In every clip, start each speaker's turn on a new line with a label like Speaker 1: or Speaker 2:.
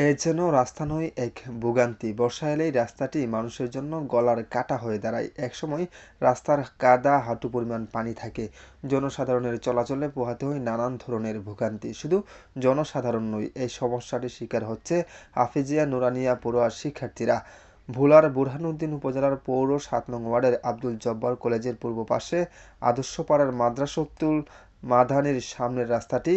Speaker 1: এ যেন রাস্তা নয়, এক ভোগান্তি। বর্ষা এলেই রাস্তাটি মানুষের জন্য গলার কাঁটা হয়ে দাঁড়ায়। একসময় রাস্তার কাদা হাঁটু পরিমাণ পানি থাকে। জনসাধারণের চলাচলে পোহাতে হয় নানান ধরনের ভোগান্তি। শুধু জনসাধারণ নয়, এই সমস্যাটির শিকার হচ্ছে হাফিজিয়া নুরানিয়া পড়ুয়ার শিক্ষার্থীরা। ভোলার বুরহানুদ্দিন উপজেলার পৌর ৭ নং ওয়ার্ডের আব্দুল জব্বার কলেজের পূর্ব পাশে আদর্শপাড়ার মাদ্রাসতুল মাদানির সামনের রাস্তাটি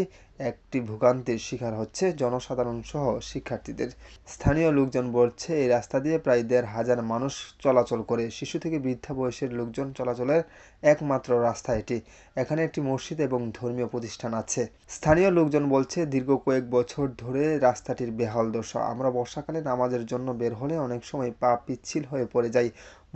Speaker 1: একটি ভোগান্তির শিকার হচ্ছে জনসাধারণ সহ শিক্ষার্থীদের। স্থানীয় লোকজন বলছে, এই রাস্তা দিয়ে প্রায় ১,৫০০ মানুষ চলাচল করে। শিশু থেকে বৃদ্ধা বয়সের লোকজন চলাচলের একমাত্র রাস্তা এটি। এখানে একটি মসজিদ এবং ধর্মীয় প্রতিষ্ঠান আছে। স্থানীয় লোকজন বলছে, দীর্ঘ কয়েক বছর ধরে রাস্তাটির বেহাল দশা। আমরা বর্ষাকালে নামাজের জন্য বের হলে অনেক সময় পা পিচ্ছিল হয়ে পড়ে যাই।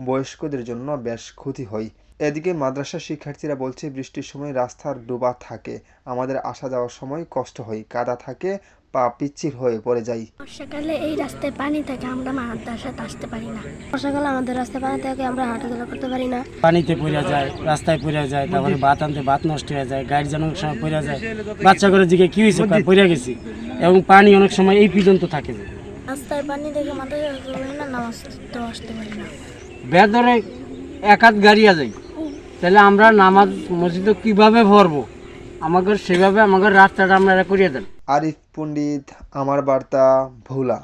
Speaker 1: বয়স্কদের জন্য বেশ ক্ষতি হয়। এদিকে মাদ্রাসার শিক্ষার্থীরা বলছে, বৃষ্টির সময় রাস্তার ডোবা থাকে, আমাদের আসা যাওয়ার সময় কষ্ট হয়, কাদা থাকে, পা পিচ্ছিল হয়ে পড়ে যাই।
Speaker 2: বর্ষাকালে এই রাস্তায় পানি থাকে, আমরা মাদ্রাসাতে আসতে পারি না। বর্ষাকালে আমাদের রাস্তায় পানি থাকে, আমরা হাঁটাচলা করতে পারি না।
Speaker 3: পানিতে পড়ে যায়, রাস্তায় পড়ে যায়, তারপরে ভাত আনতে ভাত নষ্ট হয়ে যায়, গাড়ি যেন অনেক সময় পড়ে যায়। বাচ্চা করে দিকে কি হয়েছে, পড়ে গেছি। এবং পানি অনেক সময় এই পর্যন্ত থাকে।
Speaker 2: রাস্তায় পানি দেখে মাদ্রাসা আসতে পারি না, নামাজ আসতে পারি না।
Speaker 3: বের ধরে এক হাত গাড়িয়া যায়, তাহলে আমরা নামাজ মসজিদে কিভাবে পড়বো? আমাদের সেভাবে আমাদের রাস্তাটা আপনারা করিয়ে দেন।
Speaker 1: আরিফ পণ্ডিত, আমার বার্তা, ভোলা।